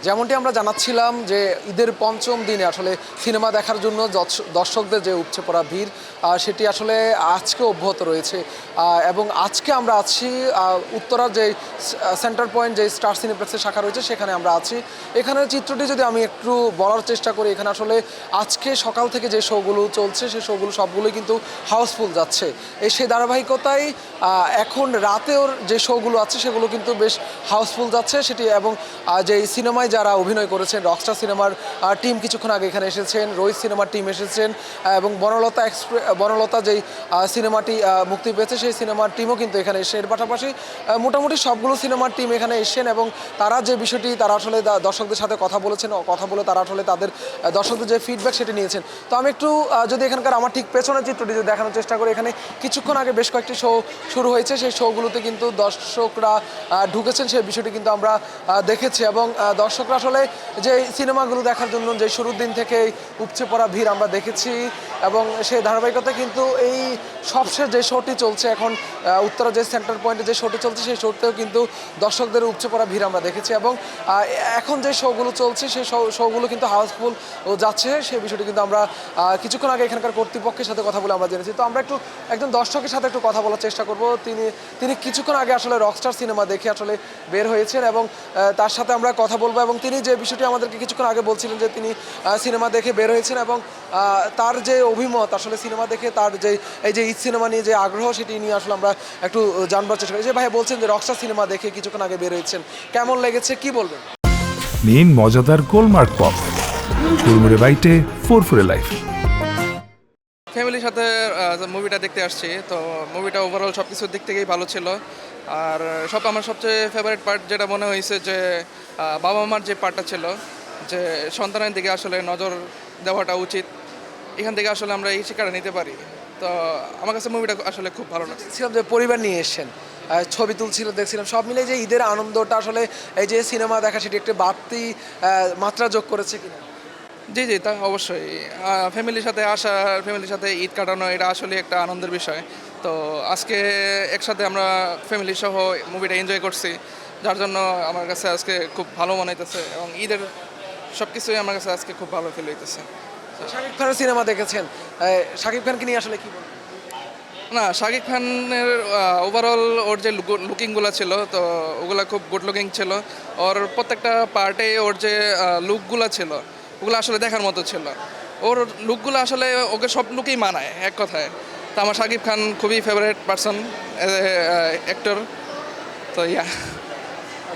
যেমনটি আমরা জানাচ্ছিলাম যে ঈদের পঞ্চম দিনে আসলে সিনেমা দেখার জন্য দর্শকদের যে উপচে পড়া ভিড় সেটি আসলে আজকে অব্যাহত রয়েছে এবং আজকে আমরা আছি উত্তরার যে সেন্টার পয়েন্ট যে স্টার সিনেপ্লেক্সের শাখা রয়েছে সেখানে আমরা আছি। এখানের চিত্রটি যদি আমি একটু বলার চেষ্টা করি, এখানে আসলে আজকে সকাল থেকে যে শোগুলো চলছে সেই শোগুলো সবগুলোই কিন্তু হাউসফুল যাচ্ছে। সেই ধারাবাহিকতায় এখন রাতেও যে শোগুলো আছে সেগুলো কিন্তু বেশ হাউসফুল যাচ্ছে সেটি। এবং যে সিনেমায় যারা অভিনয় করেছেন, রকস্টার সিনেমার টিম কিছুক্ষণ আগে এখানে এসেছেন, রোহিত সিনেমার টিম এসেছেন এবং বনলতা যেই সিনেমাটি মুক্তি পেয়েছে সেই সিনেমার টিমও কিন্তু এখানে এসে, এর পাশাপাশি মোটামুটি সবগুলো সিনেমার টিম এখানে এসেছেন এবং তারা যে বিষয়টি তারা আসলে দর্শকদের সাথে কথা বলেছেন, কথা বলে তারা আসলে তাদের দর্শকদের যে ফিডব্যাক সেটি নিয়েছেন। তো আমি একটু যদি এখানকার আমার ঠিক পেছনের চিত্রটি যদি দেখানোর চেষ্টা করি, এখানে কিছুক্ষণ আগে বেশ কয়েকটি শো শুরু হয়েছে, সেই শোগুলোতে কিন্তু দর্শকরা ঢুকেছেন সেই বিষয়টি কিন্তু আমরা দেখেছি এবং দর্শকরা আসলে যে সিনেমাগুলো দেখার জন্য যে শুরুর দিন থেকে উপচে পড়া ভিড় আমরা দেখেছি এবং সেই ধারাবাহিকতা কিন্তু এই সবশেষ যে শোটি চলছে এখন উত্তরা যে সেন্টার পয়েন্টে যে শোটি চলছে সেই শোতেও কিন্তু দর্শকদের উপচে পড়া ভিড় আমরা দেখেছি এবং এখন যে শোগুলো চলছে সেই শোগুলো কিন্তু হাউসফুল যাচ্ছে সেই বিষয়টি কিন্তু আমরা কিছুক্ষণ আগে এখানকার কর্তৃপক্ষের সাথে কথা বলে আমরা জেনেছি। তো আমরা একজন দর্শকের সাথে একটু কথা বলার চেষ্টা করব। তিনি কিছুক্ষণ আগে আসলে রকস্টার সিনেমা দেখে আসলে বের হয়েছেন এবং তার সাথে আমরা কথা বলবো এবং তিনি যে বিষয়টি আমাদেরকে কিছুক্ষণ আগে বলছিলেন যে তিনি সিনেমা দেখে বের হয়েছেন এবং তার যে অভিমত আসলে সিনেমা দেখে তার যে এই যে ঈদ সিনেমা নিয়ে যে আগ্রহ সেটি নিয়ে আসলে আমরা একটু জানবার চেষ্টা করি। যে ভাই বলছেন যে রকস্টার সিনেমা দেখে কিছুক্ষণ আগে বের হয়েছেন, কেমন লেগেছে কি বলবেন? নিন মজাদার গোলমার্ক পপ, কুরমুরে বাইটে ফুরফুরে লাইফ। ফ্যামিলির সাথে মুভিটা দেখতে আসছি, তো মুভিটা ওভারঅল সব কিছুর দিক থেকেই ভালো ছিল। আর আমার সবচেয়ে ফেভারিট পার্ট যেটা মনে হয়েছে যে বাবা মার যে পার্টটা ছিল, যে সন্তানের দিকে আসলে নজর দেওয়াটা উচিত, এখান থেকে আসলে আমরা এই শিক্ষাটা নিতে পারি। তো আমার কাছে মুভিটা আসলে খুব ভালো লাগছে। ছিলাম যে পরিবার নিয়ে এসেছেন, ছবি তুলছিল, দেখছিলাম সব মিলে যে ঈদের আনন্দটা আসলে এই যে সিনেমা দেখা সেটি একটু বাড়তি মাত্রা যোগ করেছে কিনা? জি জি, তা অবশ্যই। ফ্যামিলির সাথে আসা, ফ্যামিলির সাথে ঈদ কাটানো, এটা আসলে একটা আনন্দের বিষয়। তো আজকে একসাথে আমরা ফ্যামিলি সহ মুভিটা এনজয় করছি, যার জন্য আমার কাছে আজকে খুব ভালো মনে হইতেছে এবং ঈদের সব কিছুই আমার কাছে আজকে খুব ভালো ফিল হইতেছে। শাকিব খানের সিনেমা দেখেছেন, শাকিব খানকে নিয়ে আসলে কি বলবেন? না, শাকিব খানের ওভারঅল ওর যে লুকিংগুলো ছিল, তো ওগুলা খুব গুড লুকিং ছিল। ওর প্রত্যেকটা পার্টে ওর যে লুকগুলো ছিল ওগুলো আসলে দেখার মতো ছিল। ওর লুকগুলো আসলে ওকে সব লুকেই মানায় এক কথায়। তো আমার শাকিব খান খুবই ফেভারিট পারসন অ্যাক্টর। তো ইয়া,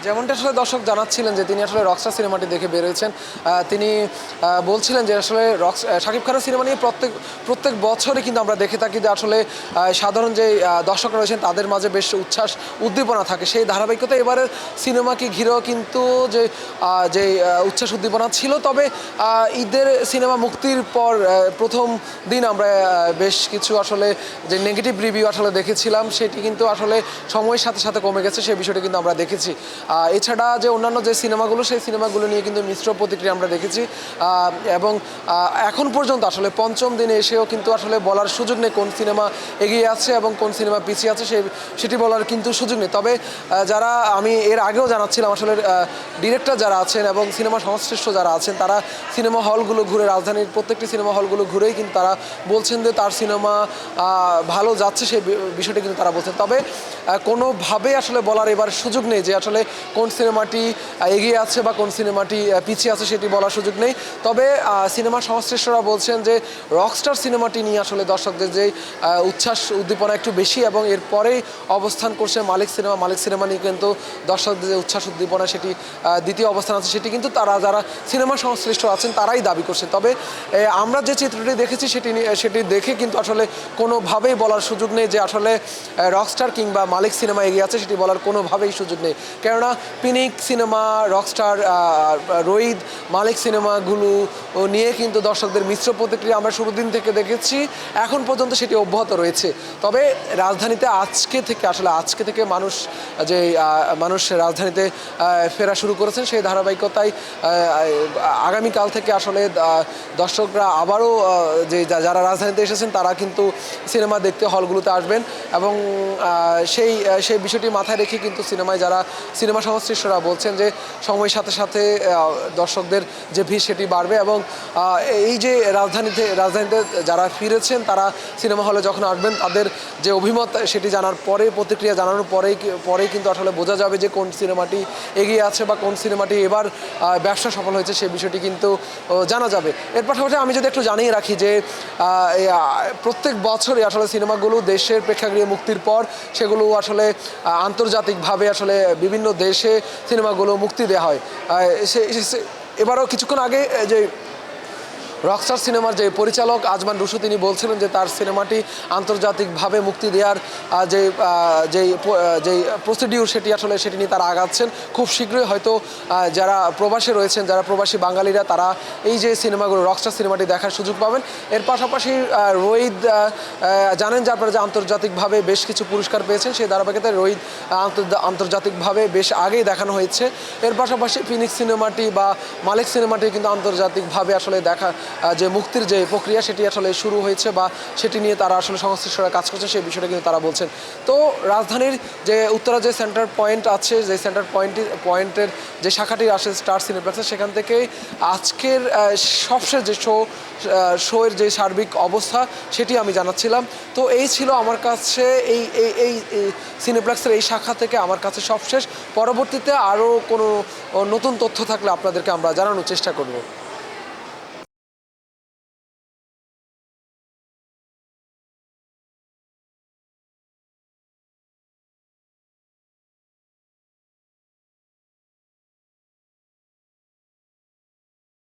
যেমনটা আসলে দর্শক জানাচ্ছিলেন যে তিনি আসলে রকস্টার সিনেমাটি দেখে বের হয়েছেন, তিনি বলছিলেন যে আসলে শাকিব খানের সিনেমা নিয়ে প্রত্যেক বছরই কিন্তু আমরা দেখে থাকি যে আসলে সাধারণ যে দর্শকরা রয়েছেন তাদের মাঝে বেশ উচ্ছ্বাস উদ্দীপনা থাকে। সেই ধারাবাহিকতা এবারের সিনেমাকে ঘিরেও কিন্তু যে উচ্ছ্বাস উদ্দীপনা ছিল। তবে ঈদের সিনেমা মুক্তির পর প্রথম দিন আমরা বেশ কিছু আসলে যে নেগেটিভ রিভিউ আসলে দেখেছিলাম সেটি কিন্তু আসলে সময়ের সাথে সাথে কমে গেছে, সেই বিষয়টি কিন্তু আমরা দেখেছি। এছাড়া যে অন্যান্য যে সিনেমাগুলো সেই সিনেমাগুলো নিয়ে কিন্তু মিশ্র প্রতিক্রিয়া আমরা দেখেছি এবং এখন পর্যন্ত আসলে পঞ্চম দিনে এসেও কিন্তু আসলে বলার সুযোগ নেই কোন সিনেমা এগিয়ে আছে এবং কোন সিনেমা পিছিয়ে আছে সেটি বলার কিন্তু সুযোগ নেই। তবে যারা আমি এর আগেও জানাচ্ছিলাম আসলে ডিরেক্টর যারা আছেন এবং সিনেমা সংশ্লিষ্ট যারা আছেন তারা সিনেমা হলগুলো ঘুরে, রাজধানীর প্রত্যেকটি সিনেমা হলগুলো ঘুরেই কিন্তু তারা বলছেন যে তার সিনেমা ভালো যাচ্ছে সেই বিষয়টি কিন্তু তারা বলছেন। তবে কোনোভাবেই আসলে বলার এবার সুযোগ নেই যে আসলে কোন সিনেমাটি এগিয়ে আছে বা কোন সিনেমাটি পিছিয়ে আছে সেটি বলার সুযোগ নেই। তবে সিনেমা সংশ্লিষ্টরা বলছেন যে রকস্টার সিনেমাটি নিয়ে আসলে দর্শকদের যে উচ্ছ্বাস উদ্দীপনা একটু বেশি এবং এরপরেই অবস্থান করছে মালিক সিনেমা নিয়ে কিন্তু দর্শকদের যে উচ্ছ্বাস উদ্দীপনা সেটি দ্বিতীয় অবস্থান আছে, সেটি কিন্তু যারা সিনেমা সংশ্লিষ্ট আছেন তারাই দাবি করছেন। তবে আমরা যে চিত্রটি দেখেছি সেটি দেখে কিন্তু আসলে কোনোভাবেই বলার সুযোগ নেই যে আসলে রকস্টার কিংবা মালিক সিনেমা এগিয়ে আছে, সেটি বলার কোনোভাবেই সুযোগ নেই। কেননা পিনিক সিনেমা, রকস্টার, রোহিত, মালিক সিনেমাগুলো নিয়ে কিন্তু দর্শকদের মিশ্র প্রতিক্রিয়া আমরা শুরু দিন থেকে দেখেছি, এখন পর্যন্ত সেটি অব্যাহত রয়েছে। তবে রাজধানীতে আজকে থেকে মানুষ রাজধানীতে ফেরা শুরু করেছেন, সেই ধারাবাহিকতায় আগামীকাল থেকে আসলে দর্শকরা আবারও যারা রাজধানীতে এসেছেন তারা কিন্তু সিনেমা দেখতে হলগুলোতে আসবেন এবং সেই বিষয়টি মাথায় রেখে কিন্তু সিনেমা সিনেমা সংশ্লিষ্টরা বলছেন যে সময়ের সাথে সাথে দর্শকদের যে ভিড় সেটি বাড়বে এবং এই যে রাজধানীতে যারা ফিরেছেন তারা সিনেমা হলে যখন আসবেন তাদের যে অভিমত সেটি জানার পরে, প্রতিক্রিয়া জানানোর পরেই কিন্তু আসলে বোঝা যাবে যে কোন সিনেমাটি এগিয়ে আছে বা কোন সিনেমাটি এবার ব্যবসা সফল হয়েছে সেই বিষয়টি কিন্তু জানা যাবে। এর পাশাপাশি আমি যদি একটু জানিয়ে রাখি যে প্রত্যেক বছরই আসলে সিনেমাগুলো দেশের প্রেক্ষাগৃহে মুক্তির পর সেগুলো আসলে আন্তর্জাতিকভাবে আসলে বিভিন্ন দেশে সিনেমাগুলো মুক্তি দেওয়া হয়। এবারও কিছুক্ষণ আগে যে রকস্টার সিনেমার যে পরিচালক আজমান রুশু তিনি বলছিলেন যে তার সিনেমাটি আন্তর্জাতিকভাবে মুক্তি দেওয়ার যেই প্রসিডিউর সেটি নিয়ে তারা আগাচ্ছেন। খুব শীঘ্রই হয়তো যারা প্রবাসে রয়েছেন, যারা প্রবাসী বাঙালিরা, তারা এই যে সিনেমাগুলো রকস্টার সিনেমাটি দেখার সুযোগ পাবেন। এর পাশাপাশি রোহিত জানেন যে আপনারা যে আন্তর্জাতিকভাবে বেশ কিছু পুরস্কার পেয়েছেন, সেই ধারাবাহিকতায় রোহিত আন্তর্জাতিকভাবে বেশ আগেই দেখানো হয়েছে। এর পাশাপাশি ফিনিক্স সিনেমাটি বা মালিক সিনেমাটি কিন্তু আন্তর্জাতিকভাবে আসলে দেখা যে মুক্তির যে প্রক্রিয়া সেটি আসলে শুরু হয়েছে বা সেটি নিয়ে তারা আসলে সংশ্লিষ্টরা কাজ করছে সেই বিষয়টা কিন্তু তারা বলছেন। তো রাজধানীর যে উত্তরা যে সেন্টার পয়েন্ট আছে, যে সেন্টার পয়েন্টের যে শাখাটি আসে স্টার সিনেপ্লেক্সে, সেখান থেকে আজকের সবশেষ যে শোয়ের যে সার্বিক অবস্থা সেটি আমি জানাচ্ছিলাম। তো এই ছিল আমার কাছে এই সিনেপ্লেক্সের এই শাখা থেকে আমার কাছে সবশেষ। পরবর্তীতে আরও কোনো নতুন তথ্য থাকলে আপনাদেরকে আমরা জানানোর চেষ্টা করব।